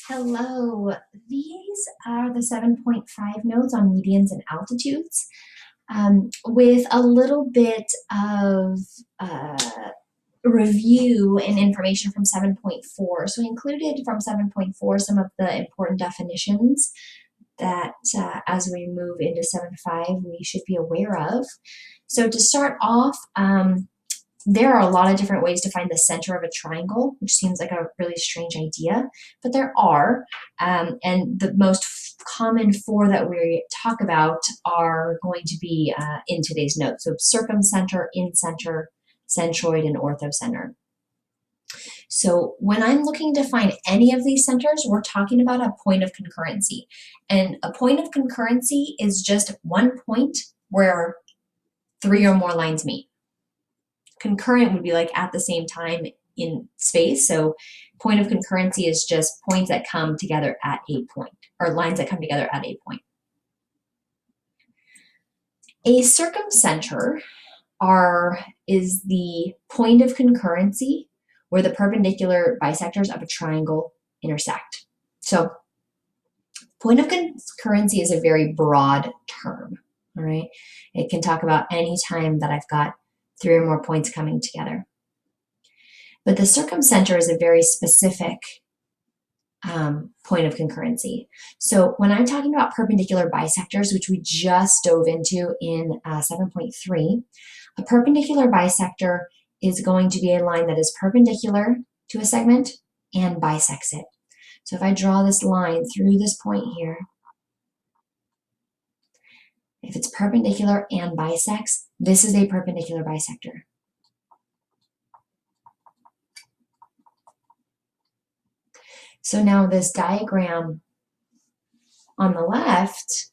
Hello, these are the 7.5 notes on medians and altitudes with a little bit of review and information from 7.4. So I included from 7.4 some of the important definitions that as we move into 7.5 we should be aware of. So to start off, there are a lot of different ways to find the center of a triangle, which seems like a really strange idea, but there are. And the most common four that we talk about are going to be in today's note. So circumcenter, incenter, centroid, and orthocenter. So when I'm looking to find any of these centers, we're talking about a point of concurrency. And a point of concurrency is just one point where three or more lines meet. Concurrent would be like at the same time in space. So point of concurrency is just points that come together at a point, or lines that come together at a point. A circumcenter is the point of concurrency where the perpendicular bisectors of a triangle intersect. So point of concurrency is a very broad term, all right? It can talk about any time that I've got three or more points coming together. But the circumcenter is a very specific point of concurrency. So when I'm talking about perpendicular bisectors, which we just dove into in 7.3, a perpendicular bisector is going to be a line that is perpendicular to a segment and bisects it. So if I draw this line through this point here, if it's perpendicular and bisects, this is a perpendicular bisector. So now this diagram on the left,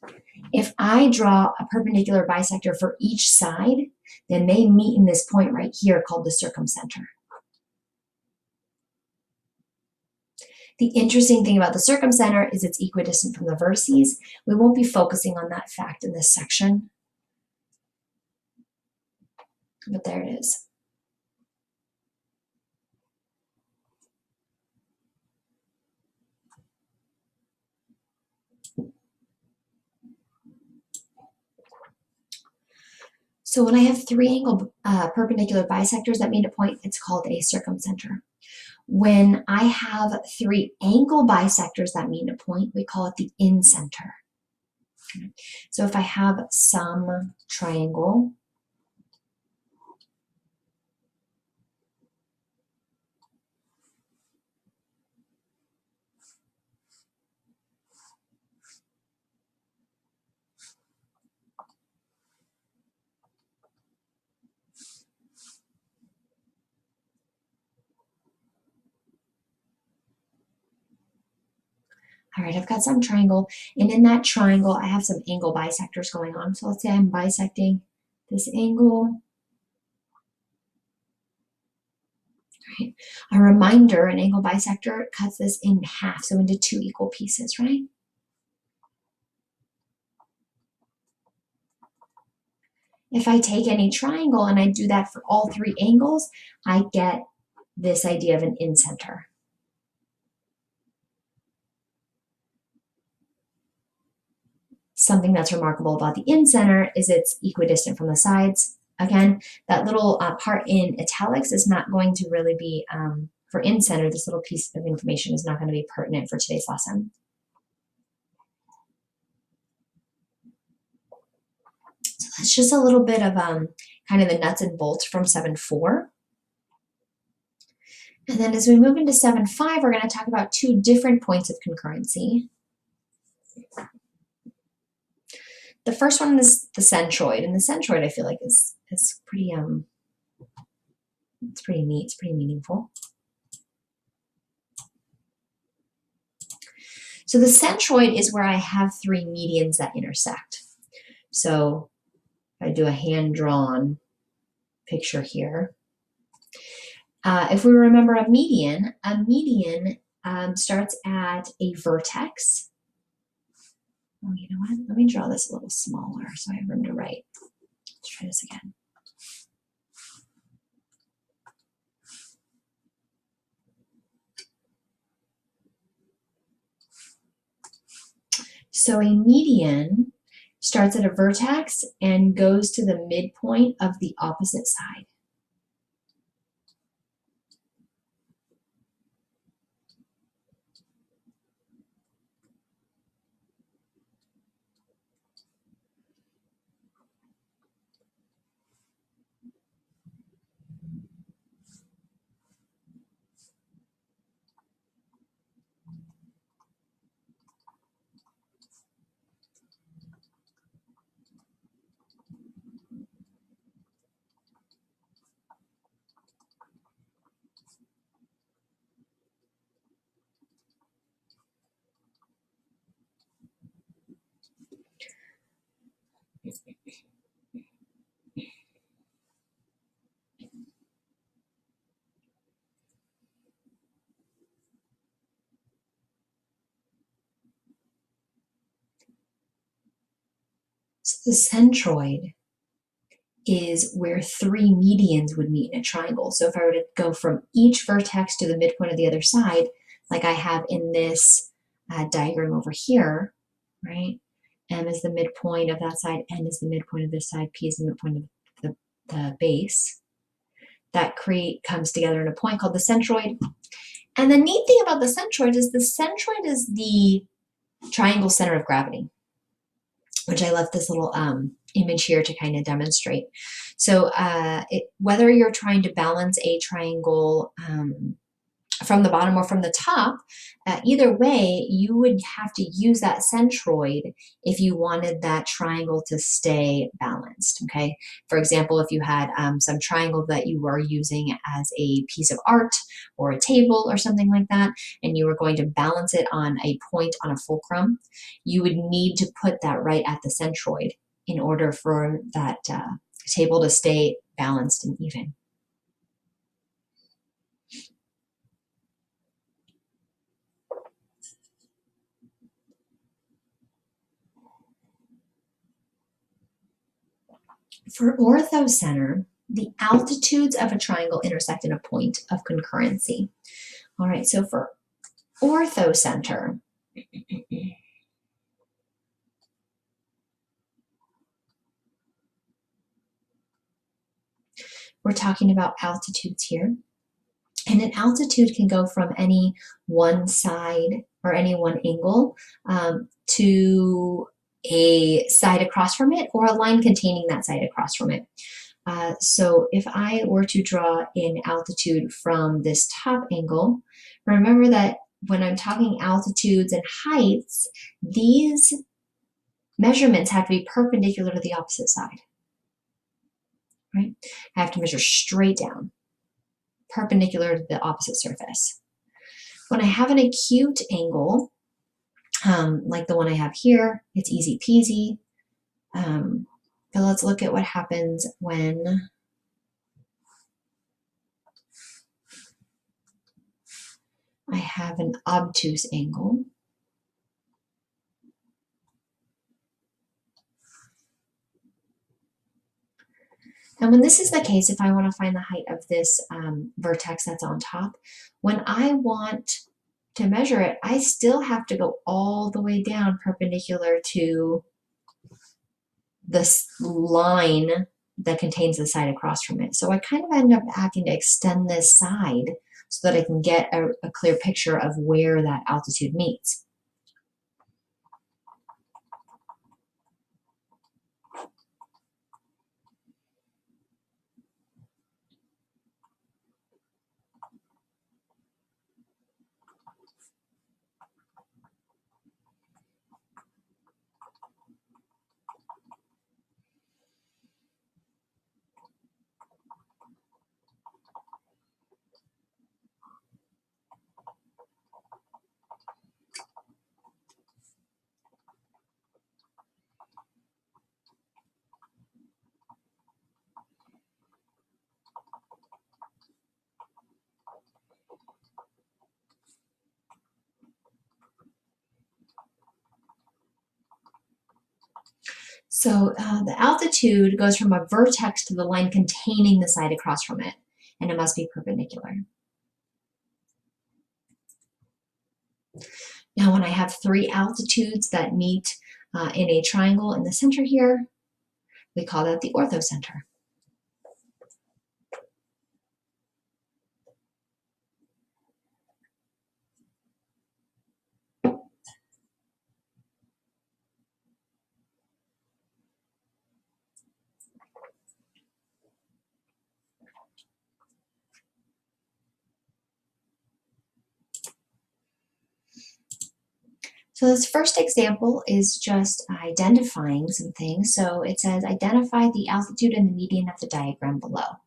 if I draw a perpendicular bisector for each side, then they meet in this point right here called the circumcenter. The interesting thing about the circumcenter is it's equidistant from the vertices. We won't be focusing on that fact in this section, but there it is. So when I have three angle perpendicular bisectors that meet a point, it's called a circumcenter. When I have three angle bisectors that meet a point, we call it the incenter. So if I have some triangle, all right, I've got some triangle, and in that triangle, I have some angle bisectors going on. So let's say I'm bisecting this angle. Right. A reminder, an angle bisector cuts this in half, so into two equal pieces, right? If I take any triangle and I do that for all three angles, I get this idea of an incenter. Something that's remarkable about the incenter is it's equidistant from the sides. Again, that little part in italics is not going to really be, for incenter, this little piece of information is not going to be pertinent for today's lesson. So that's just a little bit of kind of the nuts and bolts from 7.4. And then as we move into 7.5, we're going to talk about two different points of concurrency. The first one is the centroid, and the centroid I feel like is pretty it's pretty neat, it's pretty meaningful. So the centroid is where I have three medians that intersect. So if I do a hand-drawn picture here, if we remember a median starts at a vertex. Oh, you know what? Let me draw this a little smaller so I have room to write. Let's try this again. So a median starts at a vertex and goes to the midpoint of the opposite side. So the centroid is where three medians would meet in a triangle. So if I were to go from each vertex to the midpoint of the other side, like I have in this diagram over here, right? M is the midpoint of that side, N is the midpoint of this side, P is the midpoint of the base. That comes together in a point called the centroid. And the neat thing about the centroid is the triangle center of gravity, which I left this little image here to kind of demonstrate. So whether you're trying to balance a triangle from the bottom or from the top, either way, you would have to use that centroid if you wanted that triangle to stay balanced, okay? For example, if you had some triangle that you were using as a piece of art or a table or something like that, and you were going to balance it on a point on a fulcrum, you would need to put that right at the centroid in order for that table to stay balanced and even. For orthocenter, the altitudes of a triangle intersect in a point of concurrency. All right, so for orthocenter, we're talking about altitudes here. And an altitude can go from any one side or any one angle to a side across from it or a line containing that side across from it. So if I were to draw in altitude from this top angle, remember that when I'm talking altitudes and heights, these measurements have to be perpendicular to the opposite side, right? I have to measure straight down, perpendicular to the opposite surface. When I have an acute angle, like the one I have here, it's easy peasy. But let's look at what happens when I have an obtuse angle. And when this is the case, if I want to find the height of this vertex that's on top, when I want to measure it, I still have to go all the way down perpendicular to this line that contains the side across from it. So I kind of end up having to extend this side so that I can get a clear picture of where that altitude meets. So the altitude goes from a vertex to the line containing the side across from it, and it must be perpendicular. Now, when I have three altitudes that meet in a triangle in the center here, we call that the orthocenter. So this first example is just identifying some things. So it says identify the altitude and the median of the diagram below.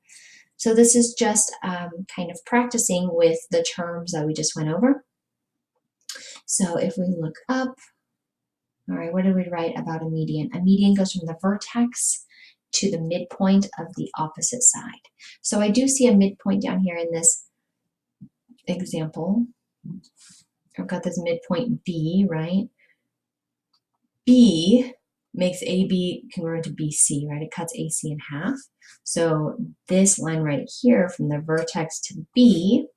So this is just kind of practicing with the terms that we just went over. So if we look up, all right, what did we write about a median? A median goes from the vertex to the midpoint of the opposite side. So I do see a midpoint down here in this example. I've got this midpoint B, right? B makes AB congruent to BC, right? It cuts AC in half. So this line right here from the vertex to B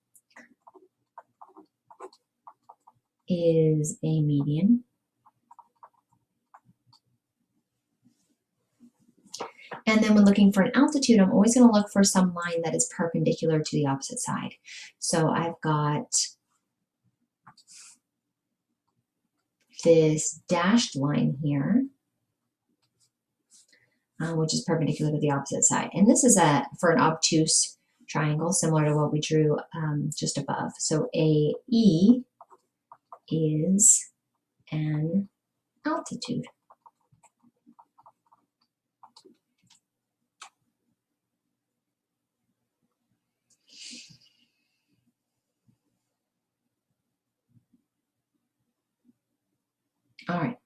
is a median. And then when looking for an altitude, I'm always going to look for some line that is perpendicular to the opposite side. So I've got this dashed line here, which is perpendicular to the opposite side. And this is for an obtuse triangle, similar to what we drew just above. So AE is an altitude. All right.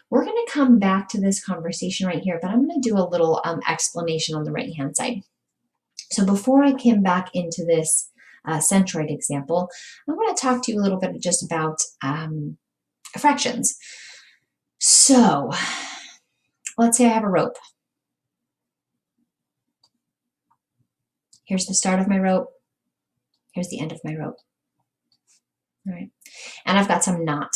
We're going to come back to this conversation right here, but I'm going to do a little explanation on the right-hand side. So before I come back into this centroid example, I want to talk to you a little bit just about fractions. So let's say I have a rope. Here's the start of my rope. Here's the end of my rope. All right. And I've got some knot.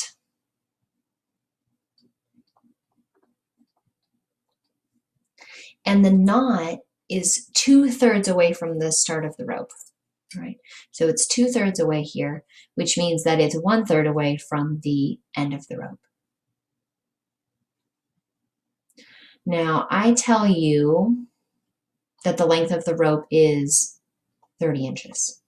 And the knot is 2/3 away from the start of the rope. All right. So it's 2/3 away here, which means that it's 1/3 away from the end of the rope. Now, I tell you that the length of the rope is 30 inches.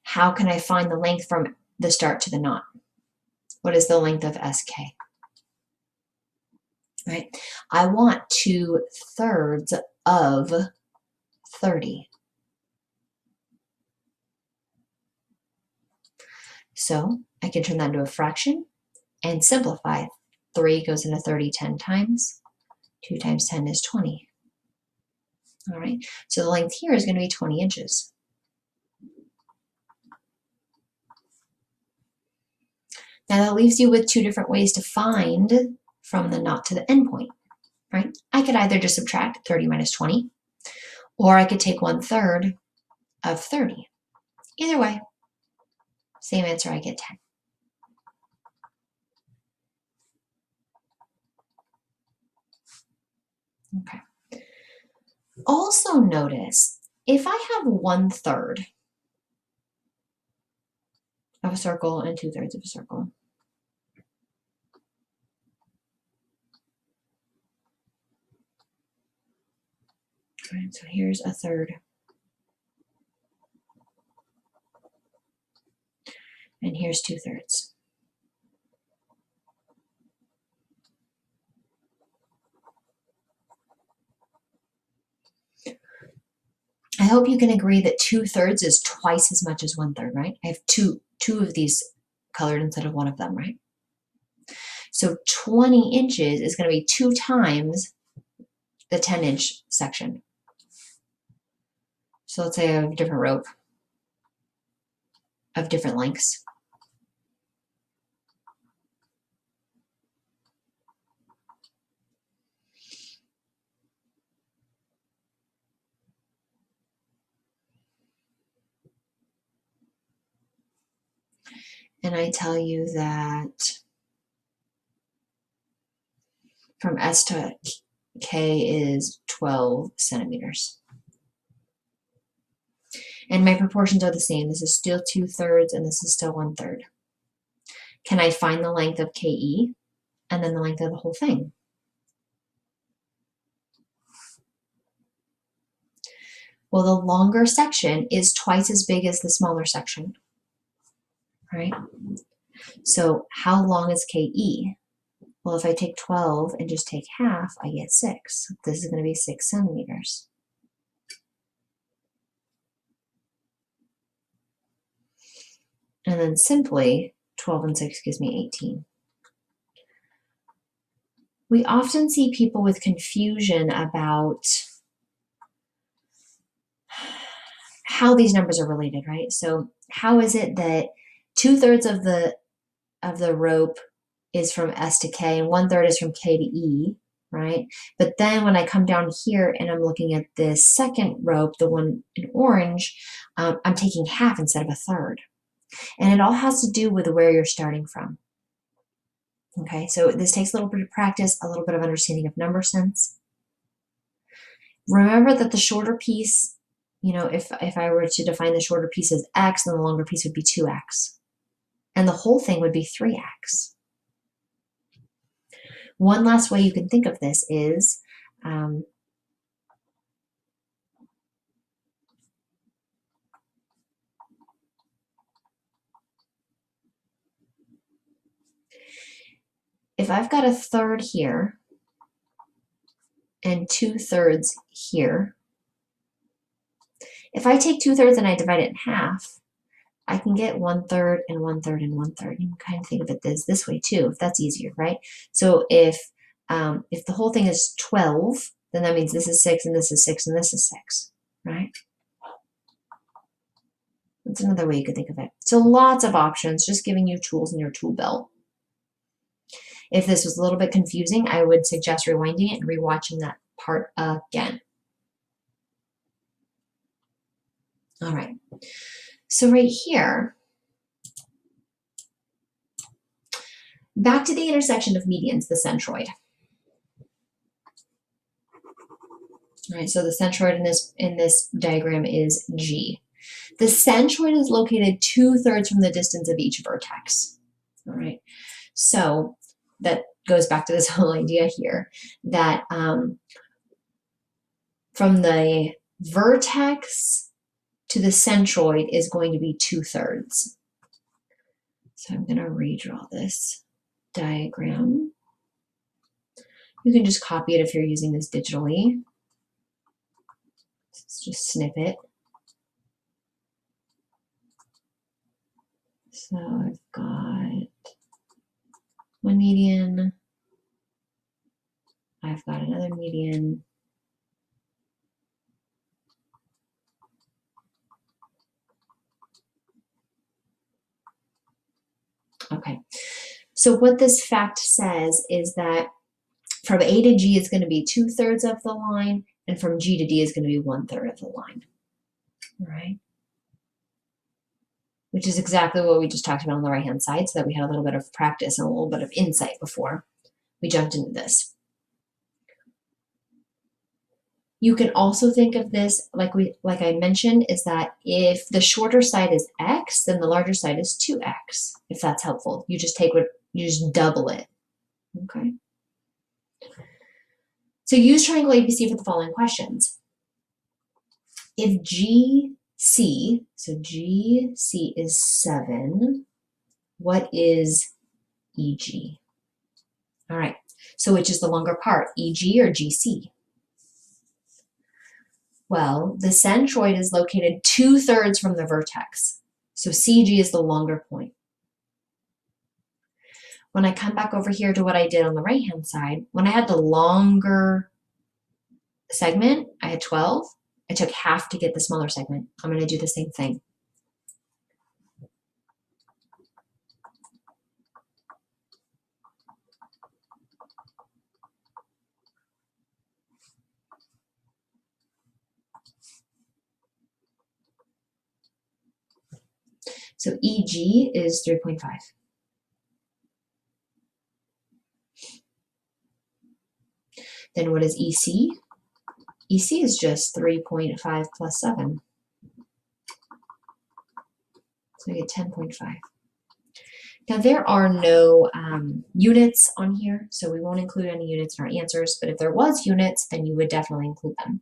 How can I find the length from the start to the knot? What is the length of SK? Right? I want 2/3 of 30. So I can turn that into a fraction and simplify. 3 goes into 30 10 times. 2 times 10 is 20. All right, so the length here is going to be 20 inches. Now that leaves you with two different ways to find from the knot to the end point, right? I could either just subtract 30 minus 20, or I could take 1/3 of 30. Either way, same answer, I get 10. Okay. Also notice, if I have 1/3 of a circle and 2/3 of a circle, right, so here's 1/3. And here's 2/3. I hope you can agree that 2/3 is twice as much as 1/3, right? I have two of these colored instead of one of them, right? So 20 inches is going to be 2 times the 10-inch section. So let's say I have a different rope of different lengths. and I tell you that from S to K is 12 centimeters. And my proportions are the same. This is still 2/3 and this is still 1/3. Can I find the length of KE and then the length of the whole thing? Well, the longer section is twice as big as the smaller section, right? So how long is KE? Well, if I take 12 and just take half, I get 6. This is going to be 6 centimeters. And then simply 12 and 6 gives me 18. We often see people with confusion about how these numbers are related, right? So how is it that 2/3 of the rope is from S to K and 1/3 is from K to E, right? But then when I come down here and I'm looking at this second rope, the one in orange, I'm taking half instead of a third. And it all has to do with where you're starting from. Okay, so this takes a little bit of practice, a little bit of understanding of number sense. Remember that the shorter piece, you know, if I were to define the shorter piece as X, then the longer piece would be 2X. And the whole thing would be 3X. One last way you can think of this is if I've got a third here and 2/3 here, if I take 2/3 and I divide it in half, I can get 1/3 and 1/3 and 1/3. You can kind of think of it this way too, if that's easier, right? So if the whole thing is 12, then that means this is 6 and this is 6 and this is 6, right? That's another way you could think of it. So lots of options, just giving you tools in your tool belt. If this was a little bit confusing, I would suggest rewinding it and rewatching that part again. All right, so right here, back to the intersection of medians, the centroid. All right, so the centroid in this diagram is G. The centroid is located 2/3 from the distance of each vertex. All right, so that goes back to this whole idea here that from the vertex to the centroid is going to be 2/3. So I'm going to redraw this diagram. You can just copy it if you're using this digitally. Let's just snip it. So I've got one median. I've got another median. Okay, so what this fact says is that from A to G is going to be 2/3 of the line, and from G to D is going to be 1/3 of the line. All right, which is exactly what we just talked about on the right-hand side, so that we had a little bit of practice and a little bit of insight before we jumped into this. You can also think of this, like I mentioned, is that if the shorter side is X, then the larger side is 2X, if that's helpful. You just just double it, okay? So use triangle ABC for the following questions. If GC, so GC is 7, what is EG? All right, so which is the longer part, EG or GC? Well, the centroid is located 2/3 from the vertex. So CG is the longer point. When I come back over here to what I did on the right-hand side, when I had the longer segment, I had 12. I took half to get the smaller segment. I'm going to do the same thing. So EG is 3.5. Then what is EC? EC is just 3.5 plus 7. So you get 10.5. Now there are no units on here, so we won't include any units in our answers, but if there was units, then you would definitely include them.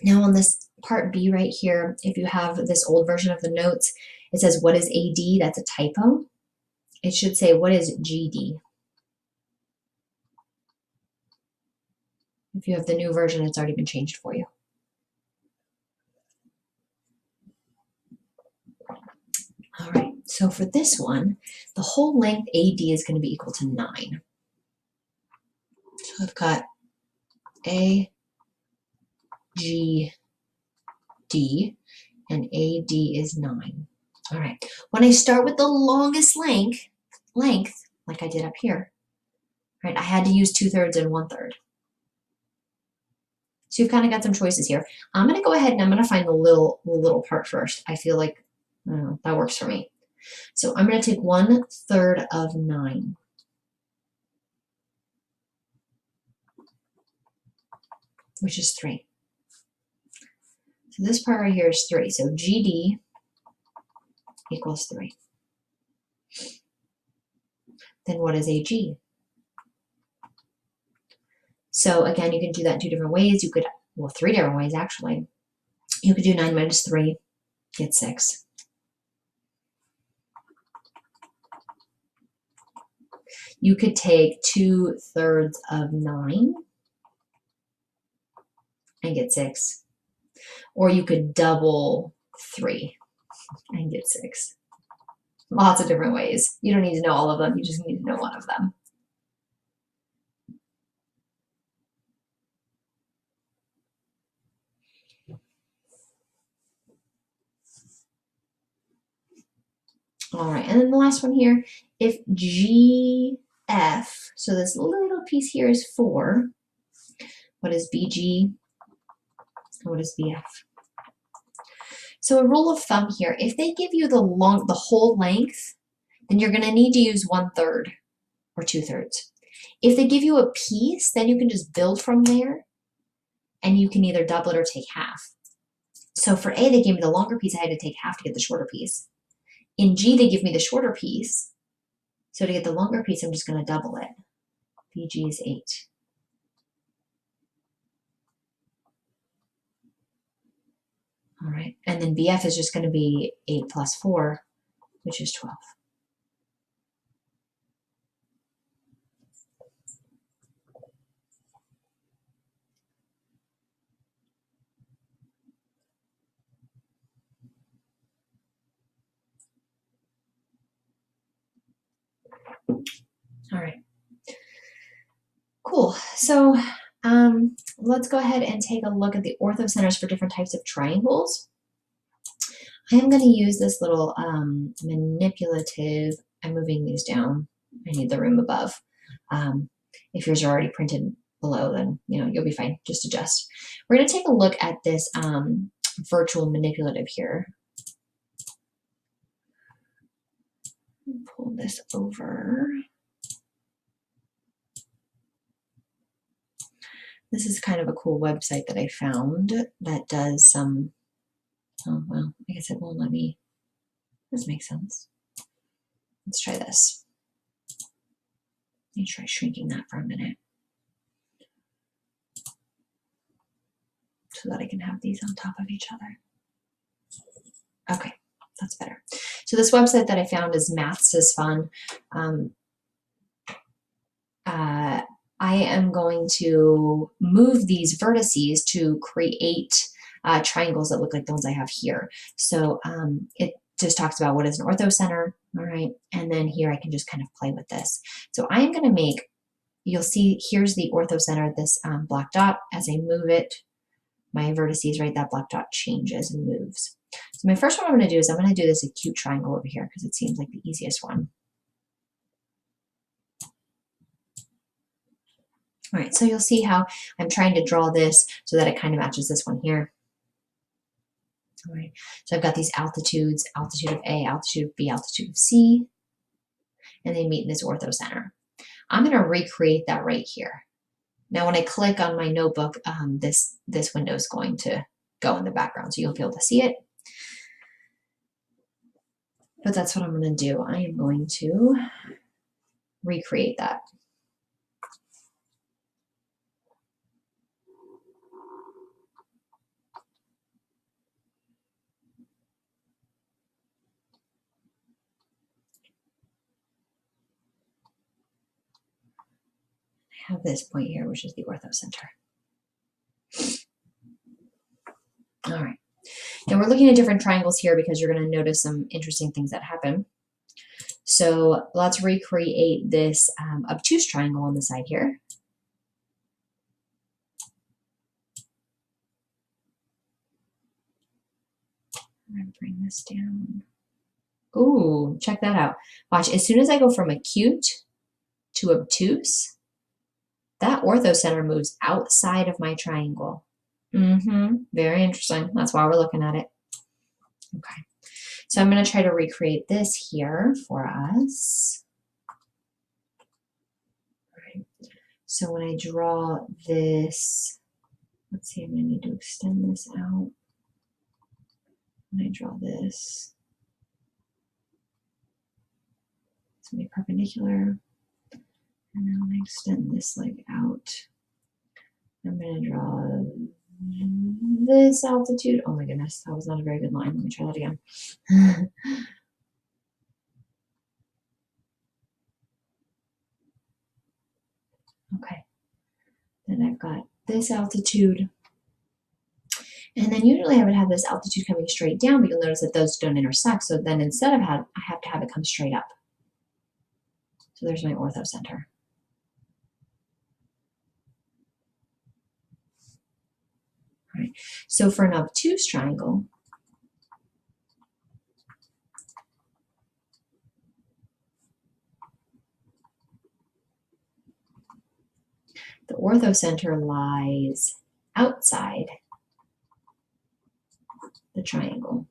Now on this part B right here, if you have this old version of the notes, it says what is AD, that's a typo. It should say what is GD. If you have the new version, it's already been changed for you. All right, so for this one, the whole length AD is going to be equal to 9. So I've got A, G, D, and AD is 9. All right, when I start with the longest length, like I did up here, right, I had to use 2/3 and 1/3. So you've kind of got some choices here. I'm going to go ahead and I'm going to find the little part first. I feel like that works for me. So I'm going to take 1/3 of 9. Which is 3. So this part right here is 3. So GD equals 3. Then what is AG? So again, you can do that in 2 different ways. You could, well, 3 different ways actually. You could do 9 minus 3, get 6. You could take 2/3 of 9 and get 6. Or you could double 3 and get 6. Lots of different ways. You don't need to know all of them. You just need to know one of them. All right, and then the last one here, if GF, so this little piece here is 4, what is BG? And what is BF? So a rule of thumb here, if they give you the whole length, then you're going to need to use 1/3 or 2/3. If they give you a piece, then you can just build from there, and you can either double it or take half. So for A, they gave me the longer piece, I had to take half to get the shorter piece. In G, they give me the shorter piece, so to get the longer piece, I'm just going to double it. BG is 8. All right, and then BF is just going to be 8 plus 4, which is 12. All right, cool. So let's go ahead and take a look at the orthocenters for different types of triangles. I am going to use this little manipulative. I'm moving these down. I need the room above. If yours are already printed below, then you'll be fine. Just adjust. We're going to take a look at this virtual manipulative here. Pull this over. This is kind of a cool website that I found that does some, oh, well, I guess it won't let me. This makes sense. Let's try this. Let me try shrinking that for a minute so that I can have these on top of each other. Okay, that's better. So this website that I found is Maths is Fun. I am going to move these vertices to create triangles that look like the ones I have here. So it just talks about what is an orthocenter, all right? And then here I can just kind of play with this. So I am gonna make, you'll see here's the orthocenter, this black dot. As I move it, my vertices, right, that black dot changes and moves. So my first one I'm gonna do is I'm gonna do this acute triangle over here because it seems like the easiest one. All right, so you'll see how I'm trying to draw this so that it kind of matches this one here. All right, so I've got these altitudes, altitude of A, altitude of B, altitude of C, and they meet in this orthocenter. I'm going to recreate that right here. Now, when I click on my notebook, this window is going to go in the background, so you'll be able to see it. But that's what I'm going to do. I am going to recreate that. I have this point here, which is the orthocenter. All right. Now we're looking at different triangles here because you're going to notice some interesting things that happen. So let's recreate this obtuse triangle on the side here. I'm going to bring this down. Ooh, check that out. Watch, as soon as I go from acute to obtuse, that orthocenter moves outside of my triangle. Very interesting. That's why we're looking at it. Okay. So I'm going to try to recreate this here for us. All right. So when I draw this, let's see, I'm going to need to extend this out. When I draw this, it's going to be perpendicular. And then when I extend this leg out, I'm going to draw this altitude. Oh my goodness, that was not a very good line. Let me try that again. Okay. Then I've got this altitude. And then usually I would have this altitude coming straight down, but you'll notice that those don't intersect. So then instead of I have to have it come straight up. So there's my orthocenter. All right. So for an obtuse triangle, the orthocenter lies outside the triangle.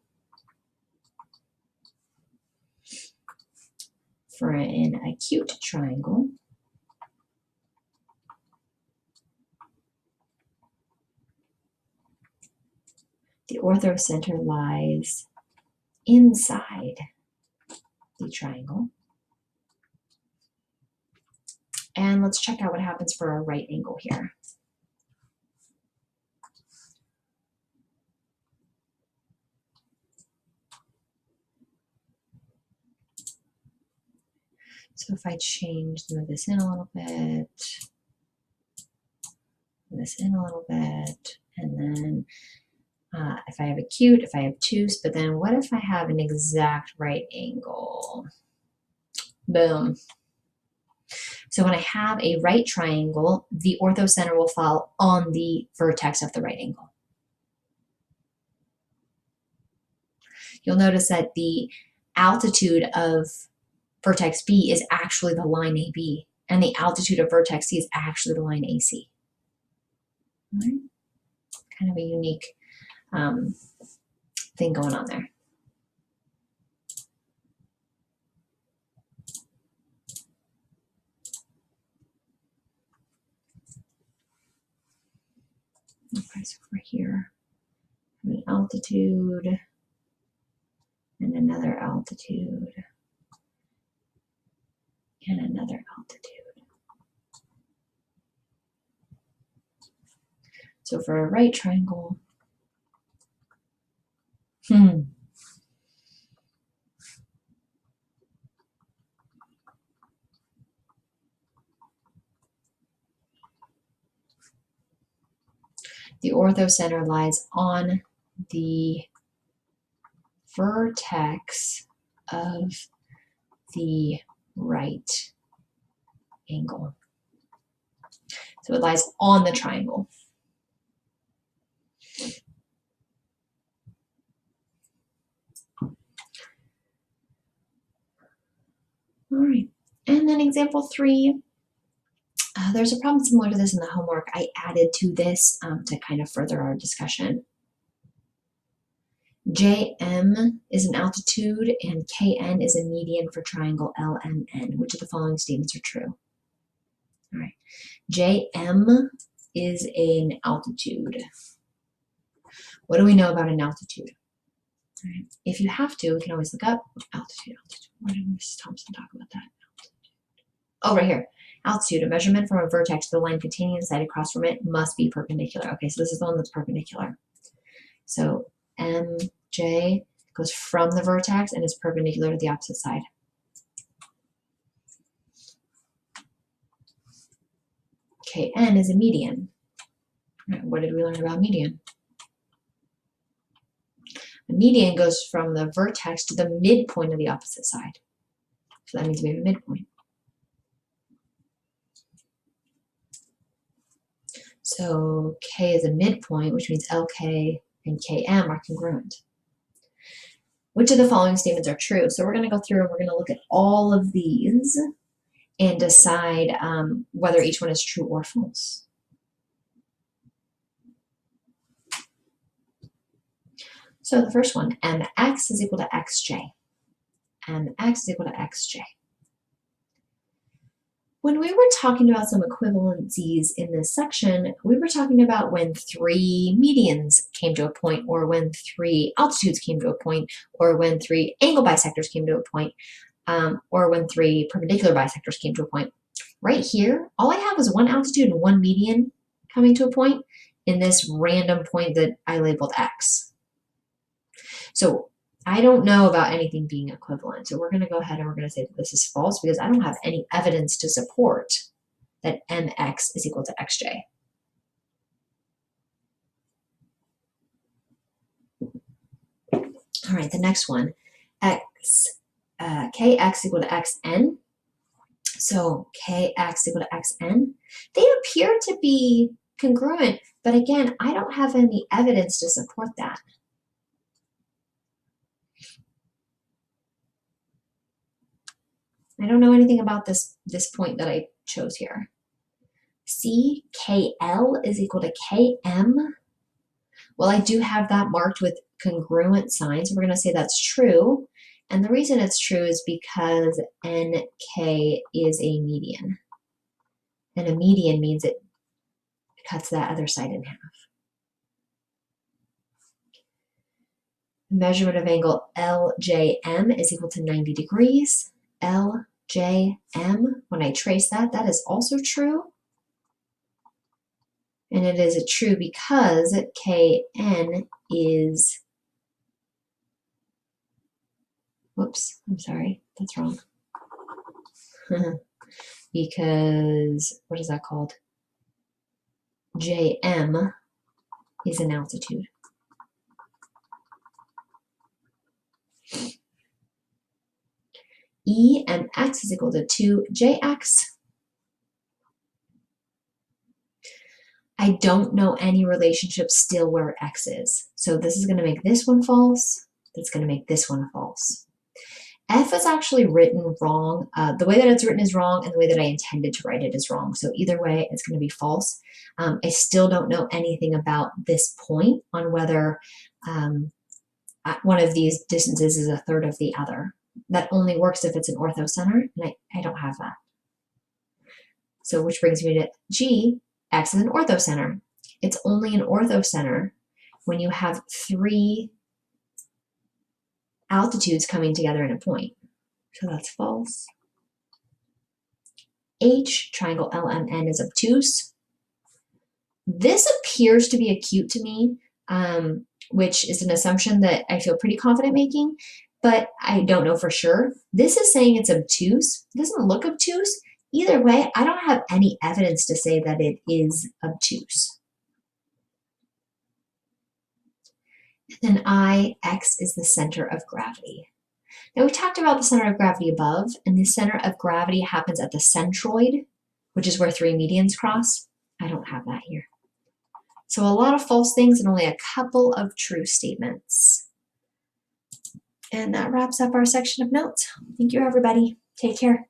For an acute triangle, the orthocenter lies inside the triangle. And let's check out what happens for a right angle here. So if I move this in a little bit, move this in a little bit, and then if I have acute, if I have obtuse, but then what if I have an exact right angle? Boom. So when I have a right triangle, the orthocenter will fall on the vertex of the right angle. You'll notice that the altitude of vertex B is actually the line AB, and the altitude of vertex C is actually the line AC. All right. Kind of a unique thing going on there. Okay, so over here, an altitude and another altitude and another altitude. So for a right triangle, the orthocenter lies on the vertex of the right angle. So it lies on the triangle. All right, and then example 3, There's a problem similar to this in the homework. I added to this to kind of further our discussion. Jm is an altitude and Kn is a median for triangle LMN. Which of the following statements are true? All right. Jm is an altitude. What do we know about an altitude? All right. If you have to, we can always look up altitude. Where did Mrs. Thompson talk about that? Oh, right here. Altitude, a measurement from a vertex to the line containing inside across from it must be perpendicular. Okay, so this is the one that's perpendicular. So MJ goes from the vertex and is perpendicular to the opposite side. Kn is a median. Right, what did we learn about median? The median goes from the vertex to the midpoint of the opposite side. So that means we have a midpoint. So K is a midpoint, which means LK and KM are congruent. Which of the following statements are true? So we're going to go through and we're going to look at all of these and decide whether each one is true or false. So the first one, mx is equal to xj. Mx is equal to xj. When we were talking about some equivalencies in this section, we were talking about when 3 medians came to a point, or when 3 altitudes came to a point, or when 3 angle bisectors came to a point, or when 3 perpendicular bisectors came to a point. Right here, all I have is 1 altitude and 1 median coming to a point in this random point that I labeled x. So I don't know about anything being equivalent. So we're going to go ahead and we're going to say that this is false because I don't have any evidence to support that mx is equal to xj. All right, the next one, kx equal to xn. So kx equal to xn. They appear to be congruent, but again, I don't have any evidence to support that. I don't know anything about this point that I chose here. C, KL is equal to KM. Well, I do have that marked with congruent signs. So we're going to say that's true. And the reason it's true is because NK is a median. And a median means it cuts that other side in half. Measurement of angle LJM is equal to 90 degrees. LJM, when I trace that, that is also true. And it is true because KN is, whoops, I'm sorry, that's wrong. Because, what is that called? JM is an altitude. EMX is equal to 2JX. I don't know any relationship still where X is. So this is going to make this one false. That's going to make this one false. F is actually written wrong. The way that it's written is wrong, and the way that I intended to write it is wrong. So either way, it's going to be false. I still don't know anything about this point on whether one of these distances is a third of the other. That only works if it's an orthocenter, and I don't have that. So which brings me to G, X is an orthocenter. It's only an orthocenter when you have 3 altitudes coming together in a point. So that's false. H, triangle LMN is obtuse. This appears to be acute to me, which is an assumption that I feel pretty confident making, but I don't know for sure. This is saying it's obtuse. It doesn't look obtuse. Either way, I don't have any evidence to say that it is obtuse. And then I, X is the center of gravity. Now we talked about the center of gravity above, and the center of gravity happens at the centroid, which is where 3 medians cross. I don't have that here. So a lot of false things and only a couple of true statements. And that wraps up our section of notes. Thank you, everybody. Take care.